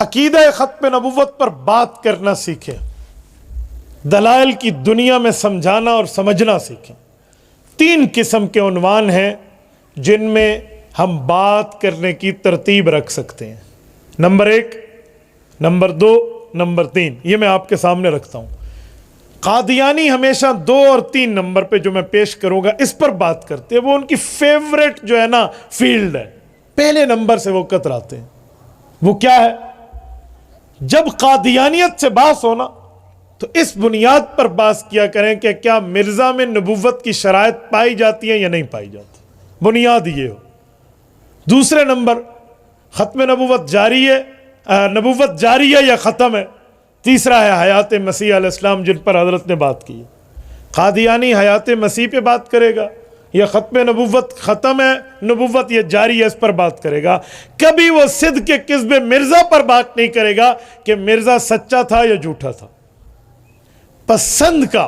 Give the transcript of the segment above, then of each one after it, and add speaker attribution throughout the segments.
Speaker 1: अकीदा ख़त्म नबुव्वत पर बात करना सीखें, दलाइल की दुनिया में समझाना और समझना सीखें। 3 किस्म के उन्वान हैं जिनमें हम बात करने की तरतीब रख सकते हैं। नंबर 1, नंबर 2, नंबर 3, ये मैं आपके सामने रखता हूँ। कादियानी हमेशा 2 और 3 नंबर पे जो मैं पेश करूँगा इस पर बात करते हैं। वो उनकी फेवरेट जो है ना फील्ड है, पहले नंबर से वो कतराते हैं। वो क्या है? जब कादियानियत से बात हो ना तो इस बुनियाद पर बात किया करें कि क्या मिर्ज़ा में नबुव्वत की शराइत पाई जाती है या नहीं पाई जाती। बुनियाद ये हो। दूसरे नंबर, ख़त्म नबुव्वत जारी है, नबुव्वत जारी है या ख़त्म है। तीसरा है हयात मसीह अलैहिस्सलाम, जिन पर हज़रत ने बात की है। कादियानी हयात मसीह पे बात करेगा या ख़त्म नबुव्वत ख़त्म है, नबुव्वत ये जारी है, इस पर बात करेगा। कभी वो सिद्क़ के किस्ब मिर्ज़ा पर बात नहीं करेगा कि मिर्ज़ा सच्चा था या झूठा था। पसंद का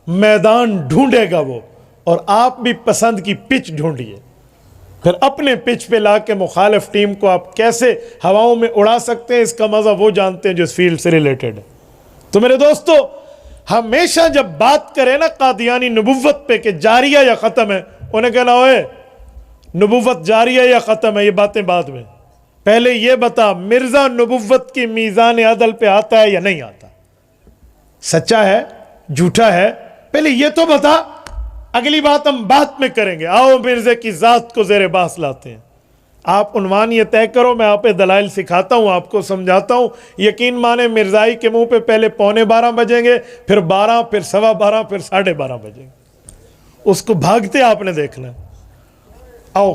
Speaker 1: मैदान ढूंढेगा वो, और आप भी पसंद की पिच ढूंढिए। फिर अपने पिच पे ला के मुखालिफ टीम को आप कैसे हवाओं में उड़ा सकते हैं, इसका मज़ा वो जानते हैं जो इस फील्ड से रिलेटेड है। तो मेरे दोस्तों, हमेशा जब बात करें ना कादियानी नबुव्वत पे कि जारी है या ख़त्म है, उन्हें कहना ओए नबुव्वत जारी है या ख़त्म है, ये बातें बाद में। पहले ये बता, मिर्ज़ा नबुव्वत की मीज़ान अदल पे आता है या नहीं आता? सच्चा है, झूठा है, पहले ये तो बता। अगली बात हम बात में करेंगे। आओ मिर्ज़े की ज़ात को ज़ेरे बास लाते हैं। आप उन्वान ये तय करो, मैं आप दलाइल सिखाता हूँ, आपको समझाता हूँ। यकीन माने मिर्ज़ाई के मुंह पे पहले 11:45 बजेंगे, फिर 12, फिर 12:15, फिर 12:30 बजेंगे। उसको भागते आपने देखना है। आओ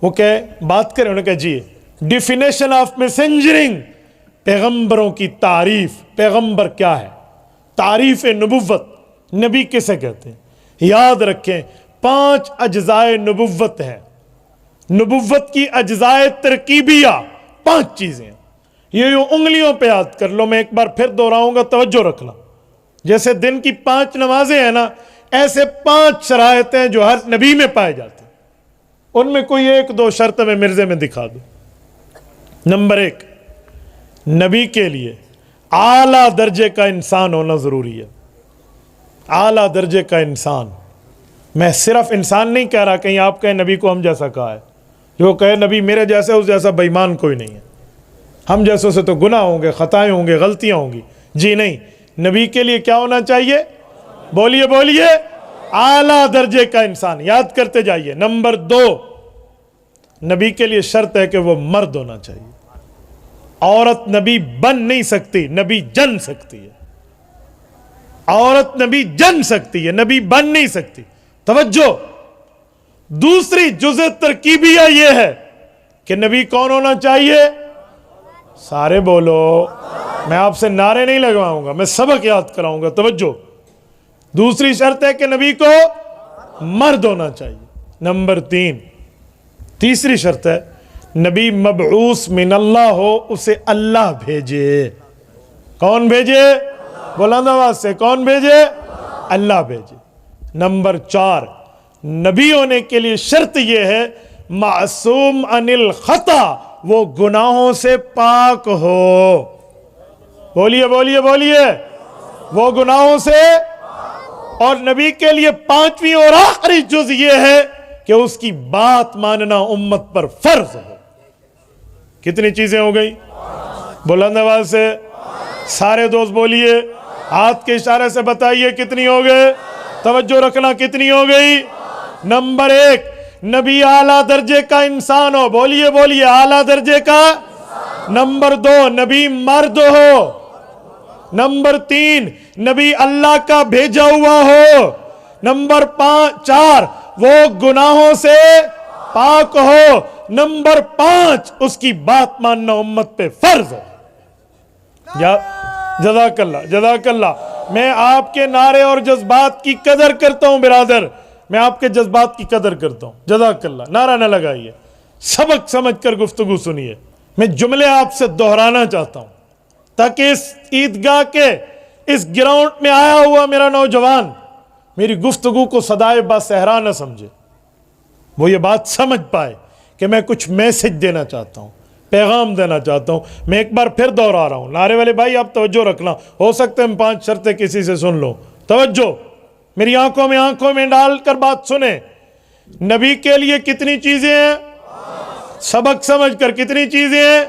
Speaker 1: वो कहे बात करें, उन्होंने कहा जी डिफिनेशन ऑफ मैसेंजरिंग, पैगंबरों की तारीफ। पैगंबर क्या है? तारीफ नबुव्वत, नबी किसे कहते हैं? याद रखें 5 अज्जाए नबुव्वत हैं। नबुव्वत की अज्जाए तरकीबिया 5 चीजें हैं। ये यूं उंगलियों पे याद कर लो। मैं एक बार फिर दोहराऊंगा, तवज्जो रखना। जैसे दिन की 5 नमाजें हैं ना, ऐसे 5 शरायतें जो हर नबी में पाए जाते हैं। उनमें कोई 1-2 शर्त में मिर्जे में दिखा दो। नंबर 1, नबी के लिए आला दर्जे का इंसान होना जरूरी है। आला दर्जे का इंसान। मैं सिर्फ इंसान नहीं कह रहा, कहीं आप कहें नबी को हम जैसा कहा है। जो कहे नबी मेरे जैसे, उस जैसा बेईमान कोई नहीं है। हम जैसों से तो गुनाह होंगे, खताएं होंगे, गलतियां होंगी। जी नहीं, नबी के लिए क्या होना चाहिए? बोलिए बोलिए, आला दर्जे का इंसान। याद करते जाइए। नंबर 2, नबी के लिए शर्त है कि वो मर्द होना चाहिए। औरत नबी बन नहीं सकती, नबी जन सकती है। औरत नबी जन सकती है, नबी बन नहीं सकती। तवज्जो। दूसरी जुज़े तरकीबिया यह है कि नबी कौन होना चाहिए? सारे बोलो, मैं आपसे नारे नहीं लगवाऊंगा, मैं सबक याद कराऊंगा। तवज्जो। दूसरी शर्त है कि नबी को मर्द होना चाहिए। नंबर 3, तीसरी शर्त है नबी मबऊस मिनल्लाह हो, उसे अल्लाह भेजे। कौन भेजे? बुलंद आवाज से कौन भेजे? अल्लाह भेजे। नंबर 4, नबी होने के लिए शर्त यह है मासूम अनिल खता, वो गुनाहों से पाक हो। बोलिए बोलिए बोलिए, वो गुनाहों से। और नबी के लिए 5वीं और आखिरी जुज ये है कि उसकी बात मानना उम्मत पर फर्ज हो। कितनी चीजें हो गई? बुलंद आवाज से सारे दोस्त बोलिए, हाथ के इशारे से बताइए कितनी हो गए। तवज्जो रखना, कितनी हो गई? नंबर 1, नबी आला दर्जे का इंसान हो। बोलिए बोलिए, आला दर्जे का। नंबर 2, नबी मर्द हो। नंबर 3, नबी अल्लाह का भेजा हुआ हो। नंबर 4, वो गुनाहों से पाक हो। नंबर 5, उसकी बात मानना उम्मत पे फर्ज हो। या जज़ाकल्लाह जज़ाकल्लाह। मैं आपके नारे और जज्बात की कदर करता हूं बिरादर, मैं आपके जज्बात की कदर करता हूं। जज़ाकल्लाह। नारा न लगाइए, सबक समझ कर गुफ्तगू सुनिए। मैं जुमले आपसे दोहराना चाहता हूं ताकि इस ईदगाह के इस ग्राउंड में आया हुआ मेरा नौजवान मेरी गुफ्तगू को सदाए बासहरा न समझे। वो ये बात समझ पाए कि मैं कुछ मैसेज देना चाहता हूं। पैगाम देना चाहता हूं। मैं एक बार फिर दोहरा रहा हूं, नारे वाले भाई आप तवज्जो रखना, हो सकता है हम 5 शर्तें किसी से सुन लो। तवज्जो, मेरी आंखों में डालकर बात सुने। नबी के लिए कितनी चीजें हैं? सबक समझकर, कितनी चीजें हैं?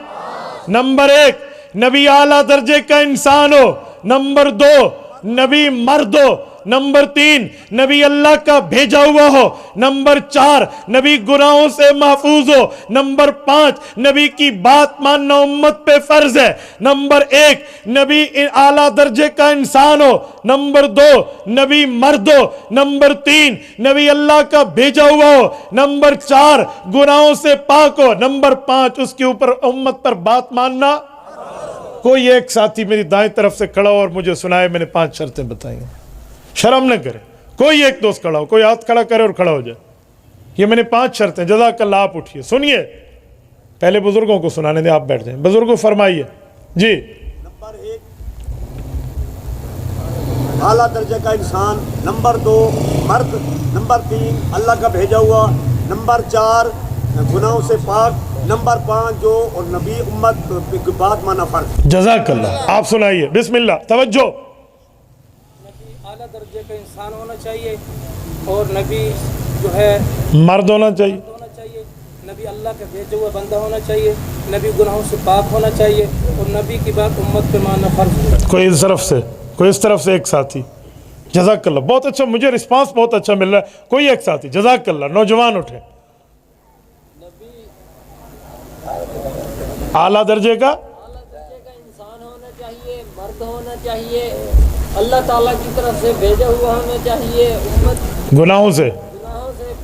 Speaker 1: नंबर 1, नबी आला दर्जे का इंसान हो। नंबर 2, नबी मर्द हो। नंबर 3, नबी अल्लाह का भेजा हुआ हो। नंबर 4, नबी गुनाहों से महफूज हो। नंबर 5, नबी की बात मानना उम्मत पे फर्ज है। नंबर 1, नबी आला दर्जे का इंसान हो। नंबर 2, नबी मर्द हो। नंबर 3, नबी अल्लाह का भेजा हुआ हो। नंबर 4, गुनाहों से पाक हो। नंबर 5, उसके ऊपर उम्मत पर बात मानना। कोई एक साथी मेरी दाएं तरफ से खड़ा हो और मुझे सुनाए मैंने 5 शर्तें बताई, शर्म न करे। कोई एक दोस्त खड़ा हो, कोई हाथ खड़ा करे और खड़ा हो जाए। ये मैंने 5 शर्तें, जज़ाकल्लाह। आप उठिए, सुनिए। पहले बुजुर्गों को सुनाने दें, आप बैठ जाएं। बुजुर्गों फरमाइए जी।
Speaker 2: नंबर 1, आला दर्जे का इंसान। नंबर 2, मर्द। नंबर 3, अल्लाह का भेजा हुआ। नंबर 4, गुनाहों से पाक। नंबर 5, जो और नबी उम्मत की बात माना फर्ज।
Speaker 1: जज़ाकल्लाह। आप सुनाइए, बिस्मिल्लाह, तवज्जो।
Speaker 3: आला दर्जे का इंसान होना चाहिए और नबी जो है
Speaker 1: मर्द होना चाहिए।
Speaker 3: नबी अल्लाह का भेजा हुआ बंदा होना चाहिए। नबी गुनाहों से पाक होना चाहिए और नबी की बात उम्मत पे मानना फर्ज है। कोई इस तरफ से एक साथी। जज़ाकल्लाह, बहुत अच्छा, मुझे रिस्पांस बहुत अच्छा मिल रहा है। कोई एक साथी, जज़ाकल्लाह। नौजवान उठे। आला दर्जे का
Speaker 4: इंसान होना चाहिए, मर्द होना चाहिए, अल्लाह ताला की तरफ से भेजा हुआ होना चाहिए, उम्मत
Speaker 1: गुनाहों से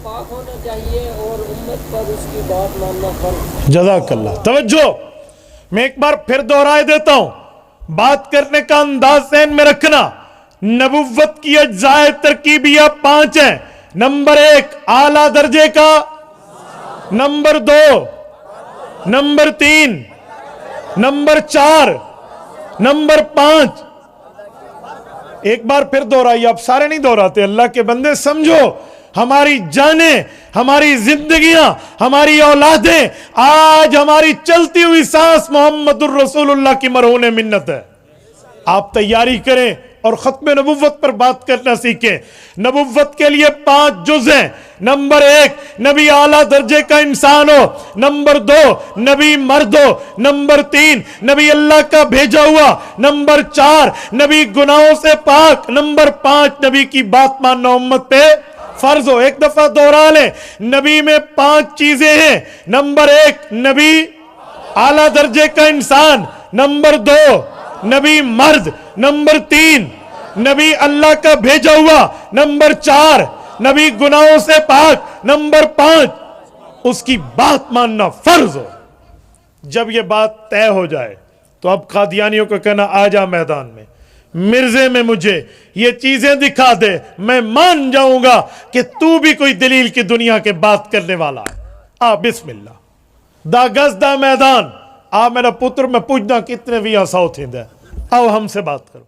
Speaker 4: पाक होना चाहिए और उम्मत पर उसकी बात मानना फर्ज।
Speaker 1: जज़ाकल्लाह। तवज्जो, मैं एक बार फिर दोहराए देता हूं, बात करने का अंदाज ज़हन में रखना। नबुव्वत की अज्जाए तरकीबिया 5 हैं। नंबर 1, आला दर्जे का। Number 2, number 3, number 4, number 5। एक बार फिर दोहराइए, आप सारे नहीं दोहराते, अल्लाह के बंदे समझो। हमारी जानें, हमारी जिंदगियां, हमारी औलादें, आज हमारी चलती हुई सांस मोहम्मदुर रसूलुल्लाह की मरहून मिन्नत है। आप तैयारी करें और खत्म नबुव्वत पर बात करना सीखें। नबुव्वत के लिए 5 जुज हैं। नंबर 1, नबी आला दर्जे का इंसान हो। नंबर 2, नबी मर्द हो। नंबर 3, नबी अल्लाह का भेजा हुआ। नंबर 4, नबी गुनाहों से पाक। नंबर 5, नबी की बात मानना उम्मत पे फर्ज हो। एक दफा दोहरा लें, नबी में 5 चीजें हैं। नंबर 1, नबी आला दर्जे का इंसान। नंबर 2, नबी मर्द। नंबर 3, नबी अल्लाह का भेजा हुआ। नंबर 4, नबी गुनाहों से पाक। नंबर 5, उसकी बात मानना फर्ज हो। जब यह बात तय हो जाए तो अब कादियानियों को कहना, आ जा मैदान में, मिर्जे में मुझे ये चीजें दिखा दे, मैं मान जाऊंगा कि तू भी कोई दलील की दुनिया के बात करने वाला है। आ बिस्मिल्लाह, दा गज दा मैदान। आ मेरा पुत्र, मैं पूछना कितने भी साउथ हिंद है, आओ हमसे बात करो।